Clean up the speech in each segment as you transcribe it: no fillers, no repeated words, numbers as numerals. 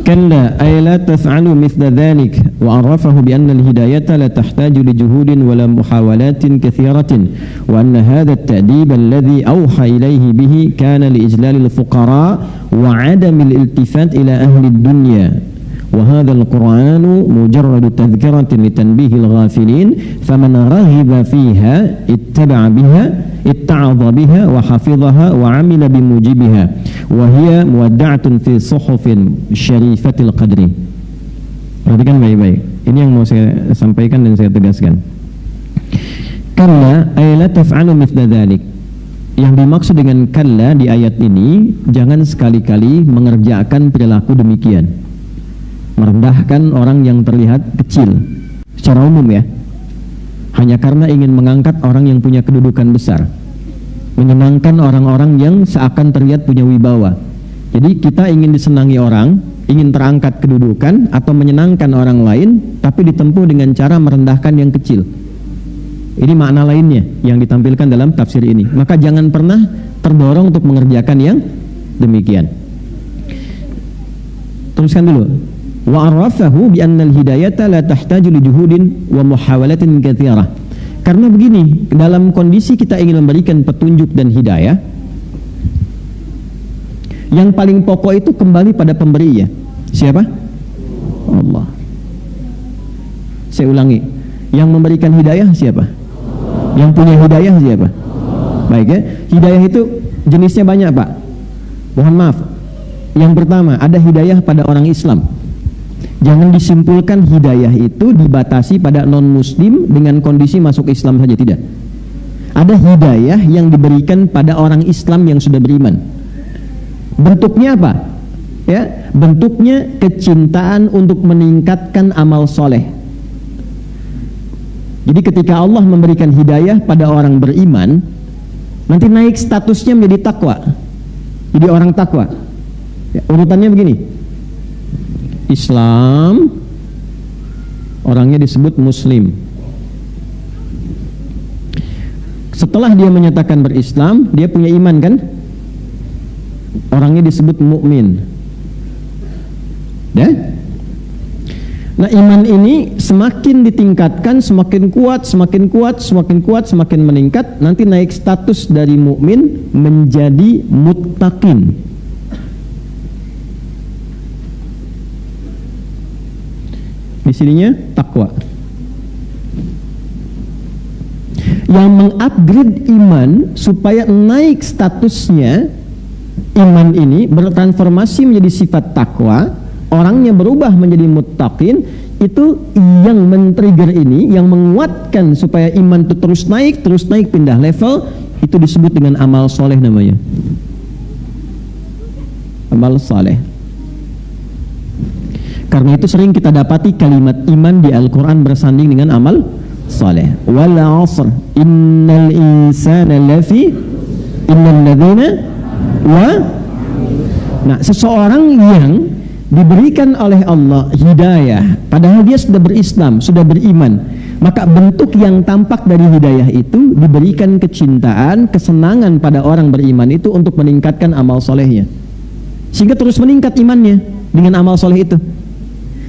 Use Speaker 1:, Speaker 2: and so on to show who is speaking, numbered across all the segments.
Speaker 1: كلا أي لا تفعل مثل ذلك وعرفه بأن الهداية لا تحتاج لجهود ولا محاولات كثيرة وأن هذا التأديب الذي أوحى إليه به كان لإجلال الفقراء وعدم الالتفات إلى أهل الدنيا وهذا القرآن مجرد تذكرة لتنبيه الغافلين فمن رغب فيها اتعظ بها وحفظها وعمل بموجبها وهي مودعة في صحف شريفة القدر. Perhatikan baik-baik. Ini yang mau saya sampaikan dan saya tegaskan. Kalla ay la taf'alu mithla dzalik. Yang dimaksud dengan kalla di ayat ini, jangan sekali-kali mengerjakan perilaku demikian. Merendahkan orang yang terlihat kecil secara umum ya. Hanya karena ingin mengangkat orang yang punya kedudukan besar. Menyenangkan orang-orang yang seakan terlihat punya wibawa. Jadi kita ingin disenangi orang, ingin terangkat kedudukan atau menyenangkan orang lain, tapi ditempuh dengan cara merendahkan yang kecil. Ini makna lainnya yang ditampilkan dalam tafsir ini. Maka jangan pernah terdorong untuk mengerjakan yang demikian. Teruskan dulu. Wa arrafahu bi anna al-hidayata la tahtaju li juhudin wa muhawalatin katsirah. Karena begini, dalam kondisi kita ingin memberikan petunjuk dan hidayah, yang paling pokok itu kembali pada pemberi ya. Siapa? Allah. Saya ulangi, yang memberikan hidayah siapa? Yang punya hidayah siapa? Baik ya, hidayah itu jenisnya banyak Pak. Mohon maaf. Yang pertama, ada hidayah pada orang Islam. Jangan disimpulkan hidayah itu dibatasi pada non-muslim dengan kondisi masuk Islam saja, tidak. Ada hidayah yang diberikan pada orang Islam yang sudah beriman. Bentuknya apa? Ya, bentuknya kecintaan untuk meningkatkan amal soleh. Jadi ketika Allah memberikan hidayah pada orang beriman, nanti naik statusnya menjadi takwa. Jadi orang takwa. Ya, urutannya begini. Islam, orangnya disebut muslim. Setelah dia menyatakan berislam, dia punya iman kan? Orangnya disebut mukmin. Ya? Nah, iman ini semakin ditingkatkan, semakin kuat, semakin kuat, semakin kuat, semakin meningkat, nanti naik status dari mukmin menjadi muttaqin. Di sininya takwa. Yang mengupgrade iman supaya naik statusnya, iman ini bertransformasi menjadi sifat takwa, orangnya berubah menjadi muttaqin, itu yang men-trigger ini, yang menguatkan supaya iman itu terus naik pindah level, itu disebut dengan amal soleh namanya. Amal soleh. Karena itu sering kita dapati kalimat iman di Al-Quran bersanding dengan amal saleh. Wal 'asr innal insana lafi innal ladzina wa. Nah, seseorang yang diberikan oleh Allah hidayah padahal dia sudah berislam, sudah beriman, maka bentuk yang tampak dari hidayah itu diberikan kecintaan, kesenangan pada orang beriman itu untuk meningkatkan amal solehnya, sehingga terus meningkat imannya dengan amal soleh itu.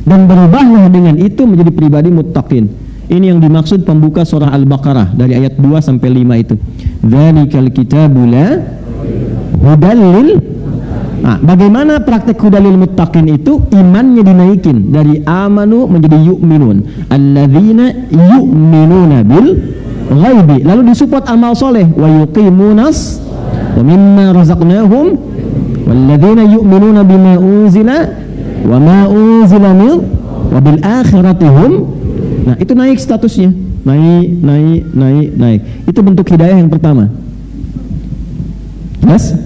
Speaker 1: Dan berubahlah dengan itu menjadi pribadi muttaqin. Ini yang dimaksud pembuka surah Al-Baqarah dari ayat 2 sampai 5 itu. Dzalikal kitabu la hudal lil. Nah, bagaimana praktek hudalil muttaqin itu? Imannya dinaikin dari amanu menjadi yu'minun. Alladzina yu'minuna bil ghaibi. Lalu disupport amal soleh wa yuqimunas wa mimma razaqnahum walladzina yu'minuna bima unzila wa ma unzila min wa bil akhirati hum. Nah, itu naik statusnya, naik. Itu bentuk hidayah yang pertama. Yes?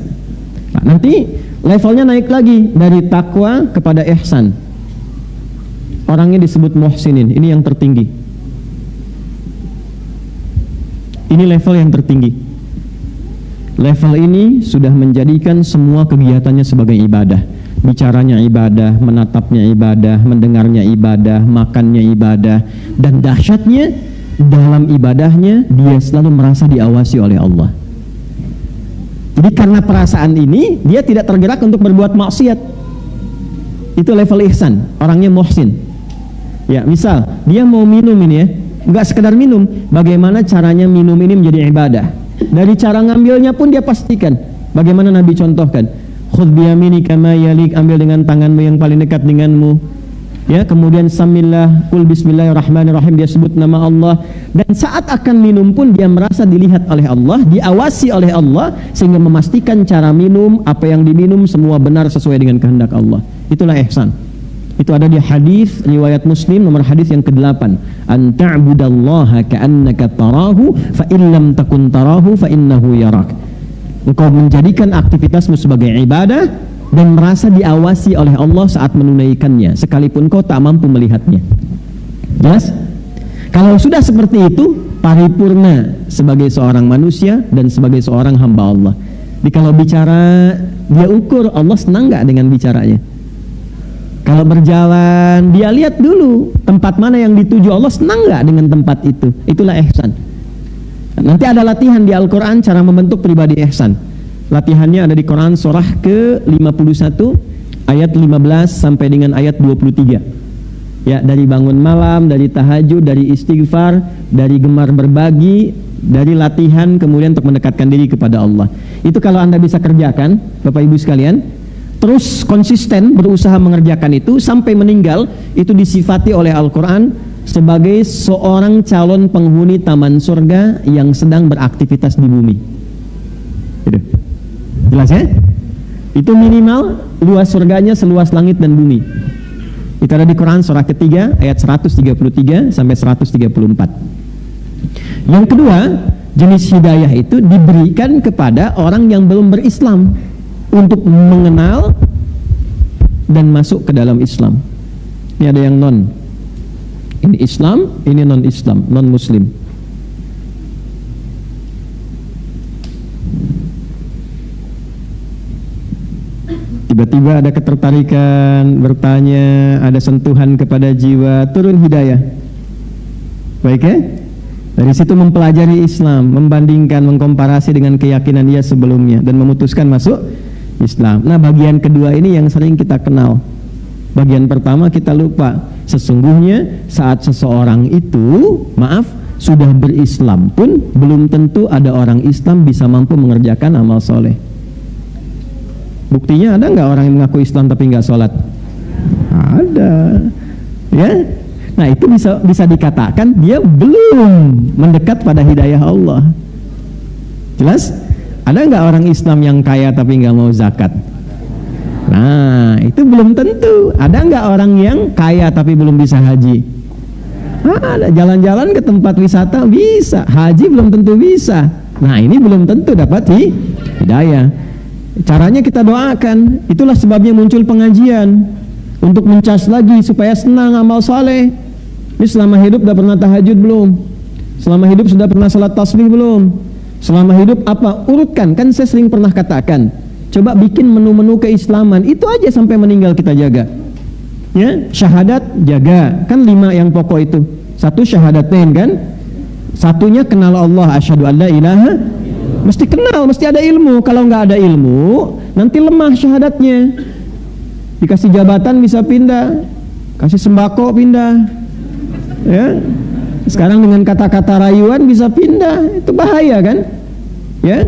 Speaker 1: Nah, nanti levelnya naik lagi dari takwa kepada ihsan. Orangnya disebut muhsinin. Ini yang tertinggi. Ini level yang tertinggi. Level ini sudah menjadikan semua kegiatannya sebagai ibadah. Bicaranya ibadah, menatapnya ibadah, mendengarnya ibadah, makannya ibadah, dan dahsyatnya dalam ibadahnya dia selalu merasa diawasi oleh Allah. Jadi karena perasaan ini dia tidak tergerak untuk berbuat maksiat. Itu level ihsan, orangnya muhsin. Ya, misal dia mau minum ini ya, nggak sekedar minum, bagaimana caranya minum ini menjadi ibadah. Dari cara ngambilnya pun dia pastikan. Bagaimana Nabi contohkan? Khudh biyaminika ma yalik, ambil dengan tanganmu yang paling dekat denganmu. Ya, kemudian samillah, qul bismillahirrahmanirrahim, dia sebut nama Allah. Dan saat akan minum pun dia merasa dilihat oleh Allah, diawasi oleh Allah, sehingga memastikan cara minum, apa yang diminum semua benar sesuai dengan kehendak Allah. Itulah ihsan. Itu ada di hadis riwayat Muslim nomor hadis yang ke-8. An ta'budallaha ka'annaka tarahu fa in lam takun tarahu fa innahu yarak. Engkau menjadikan aktivitasmu sebagai ibadah dan merasa diawasi oleh Allah saat menunaikannya, sekalipun kau tak mampu melihatnya. Jelas? Kalau sudah seperti itu, paripurna sebagai seorang manusia dan sebagai seorang hamba Allah. Jadi kalau bicara, dia ukur Allah senang nggak dengan bicaranya. Kalau berjalan, dia lihat dulu tempat mana yang dituju, Allah senang nggak dengan tempat itu. Itulah ihsan. Nanti ada latihan di Al-Quran cara membentuk pribadi ihsan. Latihannya ada di Quran surah ke-51 ayat 15 sampai dengan ayat 23. Ya, dari bangun malam, dari tahajud, dari istighfar, dari gemar berbagi, dari latihan kemudian untuk mendekatkan diri kepada Allah. Itu kalau Anda bisa kerjakan, Bapak Ibu sekalian, terus konsisten berusaha mengerjakan itu sampai meninggal, itu disifati oleh Al-Quran sebagai seorang calon penghuni taman surga yang sedang beraktivitas di bumi. Gitu. Jelas ya? Itu minimal luas surganya seluas langit dan bumi. Itu ada di Quran surah ketiga ayat 133 sampai 134. Yang kedua, jenis hidayah itu diberikan kepada orang yang belum berislam untuk mengenal dan masuk ke dalam Islam. Ini ada yang non. Ini Islam, ini non-Islam, non-Muslim. Tiba-tiba ada ketertarikan, bertanya, ada sentuhan kepada jiwa, turun hidayah. Baik ya? Dari situ mempelajari Islam, membandingkan, mengkomparasi dengan keyakinan dia sebelumnya, dan memutuskan masuk Islam. Nah, bagian kedua ini yang sering kita kenal. Bagian pertama kita lupa. Sesungguhnya saat seseorang itu, maaf, sudah berislam pun, belum tentu ada orang Islam bisa mampu mengerjakan amal soleh. Buktinya ada nggak orang yang mengaku Islam tapi nggak sholat? Ada, ya. Nah itu bisa dikatakan dia belum mendekat pada hidayah Allah. Jelas? Ada nggak orang Islam yang kaya tapi nggak mau zakat? Nah itu belum tentu. Ada nggak orang yang kaya tapi belum bisa haji? Ada. Jalan-jalan ke tempat wisata bisa, haji belum tentu bisa. Nah ini belum tentu dapat hidayah. Caranya kita doakan. Itulah sebabnya muncul pengajian untuk mencas lagi supaya senang amal saleh. Ini selama hidup sudah pernah tahajud belum? Selama hidup sudah pernah salat tasbih belum? Selama hidup apa? Urutkan. Kan saya sering pernah katakan, coba bikin menu-menu keislaman. Itu aja sampai meninggal kita jaga. Ya, syahadat jaga. Kan 5 yang pokok itu. 1 syahadatain kan? Satunya kenal Allah, asyhadu an la ilaha. Mesti kenal, mesti ada ilmu. Kalau nggak ada ilmu, nanti lemah syahadatnya. Dikasih jabatan bisa pindah, kasih sembako pindah, ya. Sekarang dengan kata-kata rayuan bisa pindah, itu bahaya kan? Ya,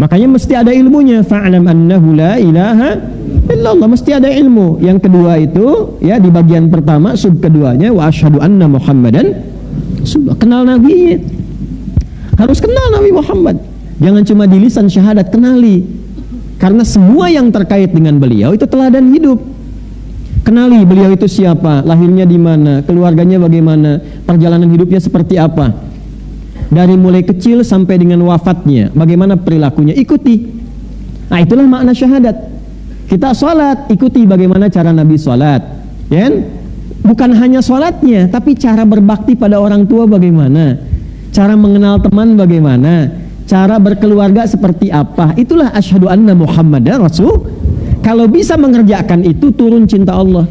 Speaker 1: makanya mesti ada ilmunya. Fa'lam annahu la ilaha illallah, mesti ada ilmu. Yang kedua itu, ya di bagian pertama, sub keduanya, wa asyhadu anna Muhammadan, kenal nabinya. Harus kenal Nabi Muhammad. Jangan cuma di lisan syahadat, kenali. Karena semua yang terkait dengan beliau itu teladan hidup. Kenali beliau itu siapa, lahirnya di mana, keluarganya bagaimana, perjalanan hidupnya seperti apa. Dari mulai kecil sampai dengan wafatnya, bagaimana perilakunya, ikuti. Nah itulah makna syahadat. Kita sholat, ikuti bagaimana cara Nabi sholat. Ya? Bukan hanya sholatnya, tapi cara berbakti pada orang tua bagaimana, cara mengenal teman bagaimana, cara berkeluarga seperti apa. Itulah asyhadu anna Muhammadan Rasul. Kalau bisa mengerjakan itu, turun cinta Allah.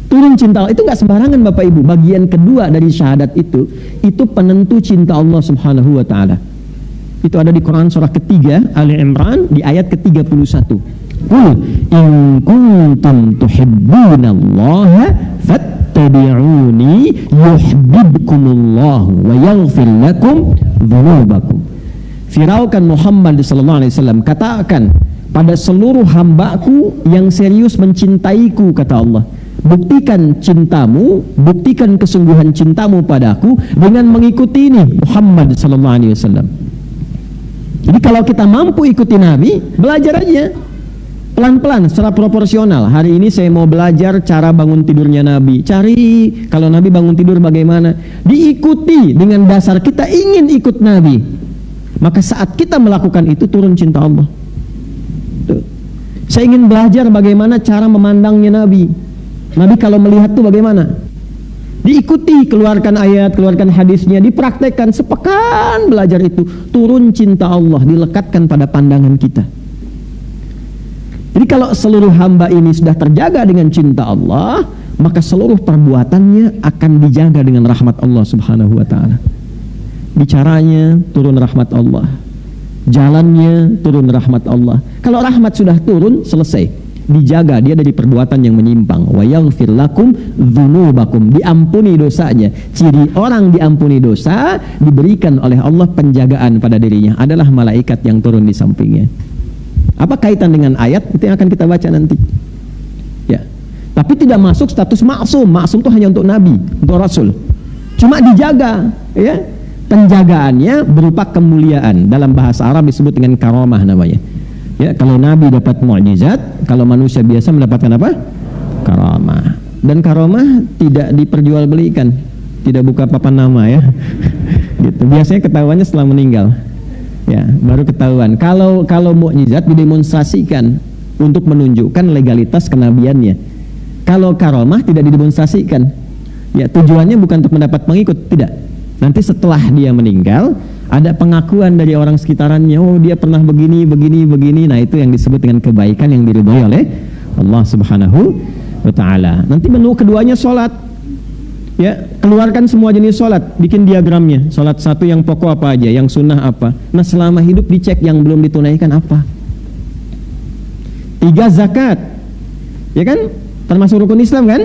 Speaker 1: Turun cinta Allah itu nggak sembarangan Bapak Ibu. Bagian kedua dari syahadat itu penentu cinta Allah Subhanahu wa taala. Itu ada di Quran surah ketiga Ali Imran di ayat ke-31. Qul in kuntum tuhibbunallaha fattabi'uni yuhibbukumullahu wa yaghfir lakum dzunubakum. Firaukan Muhammad sallallahu alaihi wasallam, katakan pada seluruh hambaku yang serius mencintaiku, kata Allah, buktikan cintamu, buktikan kesungguhan cintamu padaku dengan mengikuti ini Muhammad sallallahu alaihi wasallam. Jadi kalau kita mampu ikuti Nabi, belajar aja pelan-pelan secara proporsional. Hari ini saya mau belajar cara bangun tidurnya Nabi. Cari kalau Nabi bangun tidur bagaimana, diikuti dengan dasar kita ingin ikut Nabi. Maka saat kita melakukan itu turun cinta Allah. Tuh. Saya ingin belajar bagaimana cara memandangnya Nabi. Nabi kalau melihat tuh bagaimana? Diikuti, keluarkan ayat, keluarkan hadisnya, dipraktekkan, sepekan belajar itu, turun cinta Allah, dilekatkan pada pandangan kita. Jadi kalau seluruh hamba ini sudah terjaga dengan cinta Allah, maka seluruh perbuatannya akan dijaga dengan rahmat Allah Subhanahu wa ta'ala. Bicaranya turun rahmat Allah, jalannya turun rahmat Allah. Kalau rahmat sudah turun, selesai, dijaga dia dari perbuatan yang menyimpang. Wa yaghfir lakum dzunubakum, diampuni dosanya. Ciri orang diampuni dosa, diberikan oleh Allah penjagaan pada dirinya, adalah malaikat yang turun di sampingnya. Apa kaitan dengan ayat itu yang akan kita baca nanti? Ya. Tapi tidak masuk status maksum. Maksum itu hanya untuk nabi, untuk rasul. Cuma dijaga, ya. Penjagaannya berupa kemuliaan. Dalam bahasa Arab disebut dengan karamah namanya. Ya, kalau nabi dapat mukjizat, kalau manusia biasa mendapatkan apa? Karamah. Dan karamah tidak diperjualbelikan, tidak buka papan nama ya. Gitu. Biasanya ketahuannya setelah meninggal. Ya, baru ketahuan. Kalau mukjizat didemonstrasikan untuk menunjukkan legalitas kenabiannya. Kalau karamah tidak didemonstrasikan. Ya, tujuannya bukan untuk mendapat pengikut, tidak. Nanti setelah dia meninggal, ada pengakuan dari orang sekitarannya, oh dia pernah begini, begini, begini. Nah itu yang disebut dengan kebaikan yang diridhoi oleh Allah Subhanahu wa ta'ala. Nanti menu keduanya sholat. Ya, keluarkan semua jenis sholat, bikin diagramnya. Sholat satu yang pokok apa aja, yang sunnah apa. Nah selama hidup dicek yang belum ditunaikan apa. 3 zakat, ya kan? Termasuk rukun Islam kan?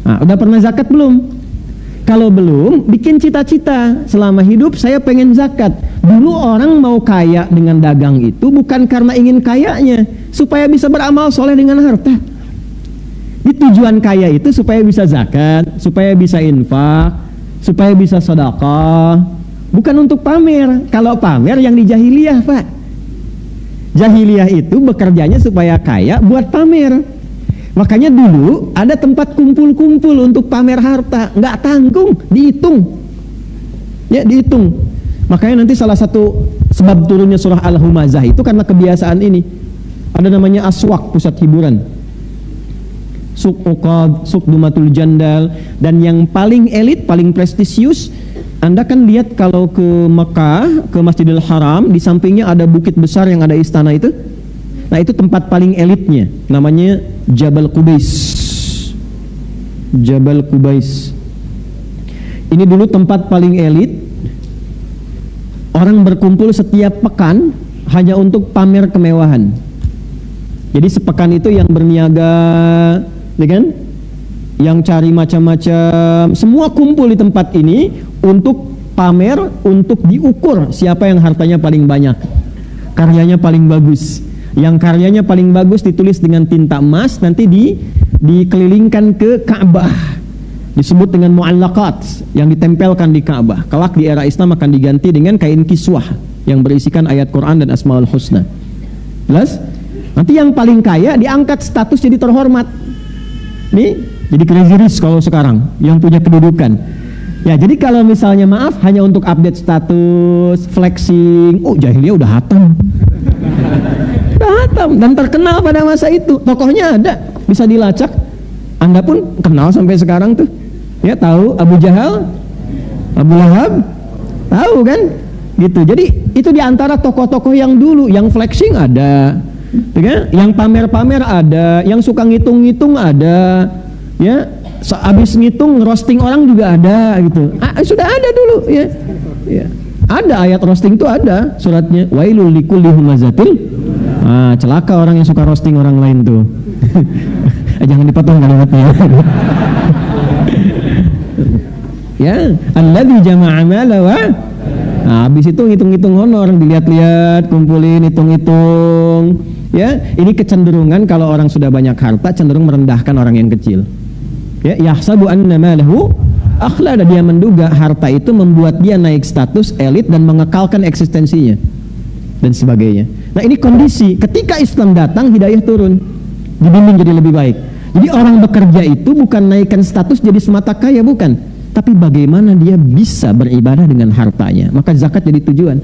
Speaker 1: Nah, udah pernah zakat belum? Kalau belum, bikin cita-cita. Selama hidup saya pengen zakat. Dulu orang mau kaya dengan dagang itu bukan karena ingin kayanya, supaya bisa beramal soleh dengan harta. Di tujuan kaya itu supaya bisa zakat, supaya bisa infak, supaya bisa sedekah. Bukan untuk pamer. Kalau pamer yang di jahiliyah, Pak. Jahiliyah itu bekerjanya supaya kaya buat pamer. Makanya dulu ada tempat kumpul-kumpul untuk pamer harta, nggak tanggung, dihitung, ya dihitung. Makanya nanti salah satu sebab turunnya surah Al-Humazah itu karena kebiasaan ini. Ada namanya aswak, pusat hiburan, Suq Uqad, Suq Dumatul Jandal, dan yang paling elit, paling prestisius. Anda kan lihat kalau ke Mekah, ke Masjidil Haram, di sampingnya ada bukit besar yang ada istana itu. Nah itu tempat paling elitnya, namanya Jabal Qubais. Jabal Qubais. Ini dulu tempat paling elit. Orang berkumpul setiap pekan hanya untuk pamer kemewahan. Jadi sepekan itu yang berniaga, ya kan? Yang cari macam-macam, semua kumpul di tempat ini untuk pamer, untuk diukur siapa yang hartanya paling banyak, karyanya paling bagus. Yang karyanya paling bagus ditulis dengan tinta emas, nanti dikelilingkan ke Ka'bah, disebut dengan mu'allaqat, yang ditempelkan di Ka'bah. Kelak di era Islam akan diganti dengan kain kiswah yang berisikan ayat Quran dan Asmaul Husna. Jelas? Nanti yang paling kaya diangkat status jadi terhormat. Nih, jadi crazy rich kalau sekarang, yang punya kedudukan. Ya, jadi kalau misalnya maaf hanya untuk update status, flexing, oh jahiliyah udah hatam. Dan terkenal pada masa itu, tokohnya ada, bisa dilacak. Anda pun kenal sampai sekarang tuh. Ya, tahu Abu Jahal, Abu Lahab, tahu kan? Gitu. Jadi itu diantara tokoh-tokoh yang dulu, yang flexing ada, ya, yang pamer-pamer ada, yang suka ngitung-ngitung ada, ya, habis ngitung roasting orang juga ada, gitu. Sudah ada dulu, ya. Ya. Ada ayat roasting itu ada suratnya, wailul likulli humazatil Celaka orang yang suka roasting orang lain tuh. Jangan dipotong kalimatnya. Ya, alladzi jama'a mala wa habis itu hitung-hitung honor, dilihat-lihat, kumpulin, hitung-hitung. Ya, ini kecenderungan kalau orang sudah banyak harta cenderung merendahkan orang yang kecil. Ya, yahsabu anna malahu akhlada, dia menduga harta itu membuat dia naik status elit dan mengekalkan eksistensinya dan sebagainya. Nah, ini kondisi ketika Islam datang, hidayah turun, dibimbing jadi lebih baik. Jadi orang bekerja itu bukan naikkan status jadi semata kaya, bukan, tapi bagaimana dia bisa beribadah dengan hartanya. Maka zakat jadi tujuan.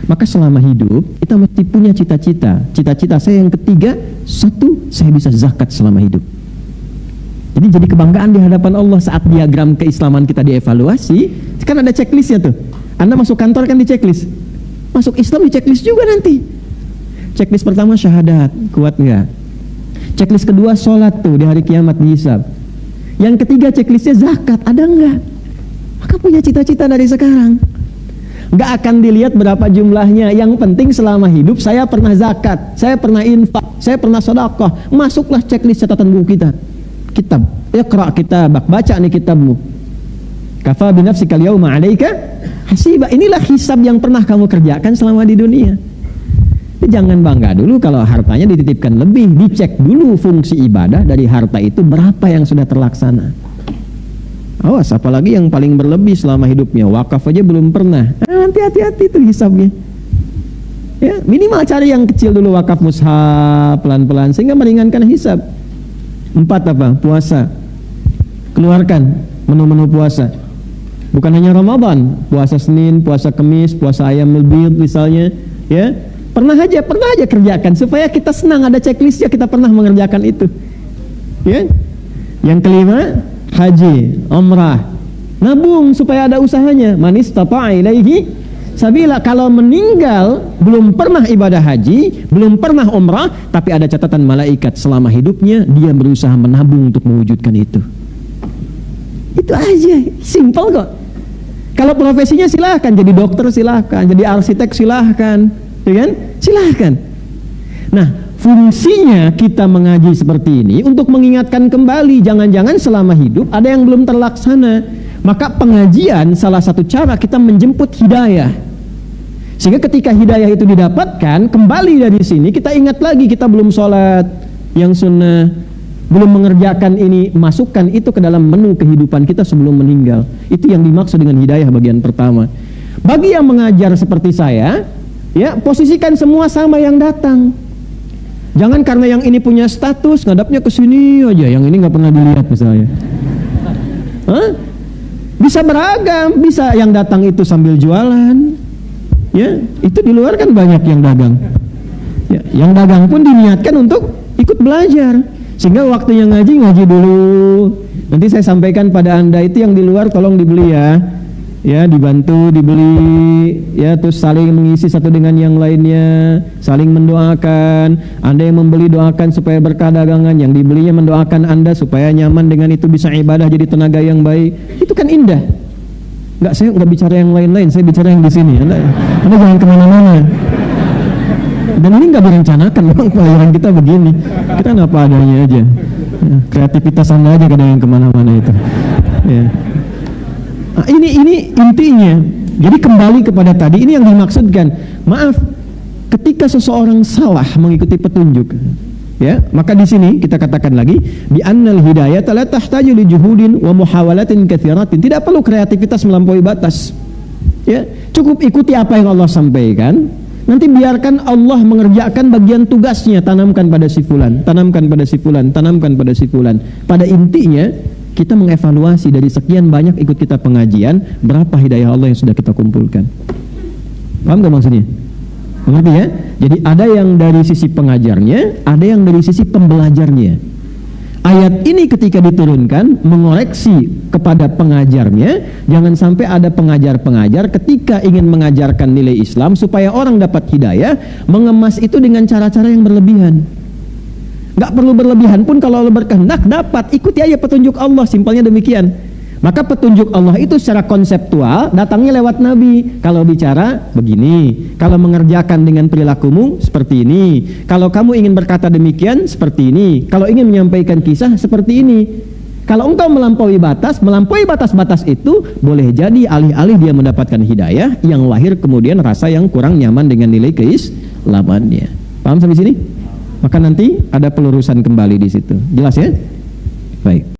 Speaker 1: Maka selama hidup kita mesti punya cita-cita. Cita-cita saya yang ketiga, satu, saya bisa zakat selama hidup. Jadi kebanggaan di hadapan Allah saat diagram keislaman kita dievaluasi. Kan ada checklistnya tuh. Anda masuk kantor kan di checklist, masuk Islam di checklist juga nanti. Checklist pertama syahadat, kuat nggak? Checklist kedua sholat tuh di hari kiamat dihisab. Yang ketiga checklistnya zakat, ada nggak? Maka punya cita-cita dari sekarang. Nggak akan dilihat berapa jumlahnya. Yang penting selama hidup saya pernah zakat, saya pernah infak, saya pernah sedekah. Masuklah checklist catatan buku kita. Kitab, iqra kitabak, baca nih kitabmu. Kafa binafsikal yauma 'alaika hasiba. Inilah hisab yang pernah kamu kerjakan selama di dunia. Jangan bangga dulu kalau hartanya dititipkan lebih, dicek dulu fungsi ibadah dari harta itu berapa yang sudah terlaksana. Awas, apalagi yang paling berlebih selama hidupnya, wakaf aja belum pernah. Nanti hati-hati tuh hisabnya. Ya, minimal cari yang kecil dulu, wakaf mushaf pelan-pelan sehingga meringankan hisab. 4 apa? Puasa. Keluarkan menu-menu puasa. Bukan hanya Ramadan, puasa Senin, puasa Kamis, puasa ayam bid misalnya, ya. Pernah aja kerjakan supaya kita senang, ada checklistnya, kita pernah mengerjakan itu. Ya. Yang kelima, haji, umrah. Nabung supaya ada usahanya. Man istata'a ilaihi sabila. Kalau meninggal belum pernah ibadah haji, belum pernah umrah, tapi ada catatan malaikat selama hidupnya dia berusaha menabung untuk mewujudkan itu. Itu aja, simpel kok. Kalau profesinya silahkan jadi dokter, silahkan jadi arsitek, silahkan, ya kan? Silahkan. Nah, fungsinya kita mengaji seperti ini untuk mengingatkan kembali, jangan-jangan selama hidup ada yang belum terlaksana. Maka pengajian salah satu cara kita menjemput hidayah. Sehingga ketika hidayah itu didapatkan, kembali dari sini kita ingat lagi kita belum sholat yang sunnah, belum mengerjakan ini, masukkan itu ke dalam menu kehidupan kita sebelum meninggal. Itu yang dimaksud dengan hidayah bagian pertama. Bagi yang mengajar seperti saya, ya, posisikan semua sama yang datang. Jangan karena yang ini punya status, ngadapnya ke sini aja, yang ini nggak pernah dilihat misalnya. Bisa beragam, bisa yang datang itu sambil jualan. Ya, itu di luar kan banyak yang dagang. Ya, yang dagang pun diniatkan untuk ikut belajar. Sehingga waktunya ngaji dulu. Nanti saya sampaikan pada Anda itu yang di luar tolong dibeli ya. Ya, dibantu dibeli, ya, terus saling mengisi satu dengan yang lainnya, saling mendoakan. Anda yang membeli doakan supaya berkah dagangan, yang dibelinya mendoakan Anda supaya nyaman dengan itu, bisa ibadah jadi tenaga yang baik. Itu kan indah. Enggak, saya enggak bicara yang lain-lain, saya bicara yang di sini. Anda jangan kemana-mana. Dan ini enggak direncanakan, memang pelajaran kita begini. Kita apa adanya aja. Ya, kreativitas Anda aja kadang yang kemana-mana itu. Ya. Nah, ini intinya. Jadi kembali kepada tadi, ini yang dimaksudkan. Maaf, ketika seseorang salah mengikuti petunjuk, ya, maka di sini kita katakan lagi, bi annal hidayata la tahtaju li juhudin wa muhawalatin katsiratin. Tidak perlu kreativitas melampaui batas. Ya, cukup ikuti apa yang Allah sampaikan. Nanti biarkan Allah mengerjakan bagian tugasnya, tanamkan pada si fulan, tanamkan pada si fulan, tanamkan pada si fulan. Pada intinya kita mengevaluasi dari sekian banyak ikut kita pengajian, berapa hidayah Allah yang sudah kita kumpulkan. Paham gak maksudnya? Mengerti ya? Jadi ada yang dari sisi pengajarnya, ada yang dari sisi pembelajarnya. Ayat ini ketika diturunkan mengoreksi kepada pengajarnya, jangan sampai ada pengajar-pengajar ketika ingin mengajarkan nilai Islam supaya orang dapat hidayah, mengemas itu dengan cara-cara yang berlebihan. Gak perlu berlebihan pun, kalau Allah berkehendak dapat, ikuti aja petunjuk Allah, simpelnya demikian. Maka petunjuk Allah itu secara konseptual datangnya lewat Nabi. Kalau bicara begini, kalau mengerjakan dengan perilakumu seperti ini, kalau kamu ingin berkata demikian seperti ini, kalau ingin menyampaikan kisah seperti ini. Kalau engkau melampaui batas-batas itu, boleh jadi alih-alih dia mendapatkan hidayah, yang lahir kemudian rasa yang kurang nyaman dengan nilai keislamannya. Paham sampai sini? Maka nanti ada pelurusan kembali di situ. Jelas ya? Baik.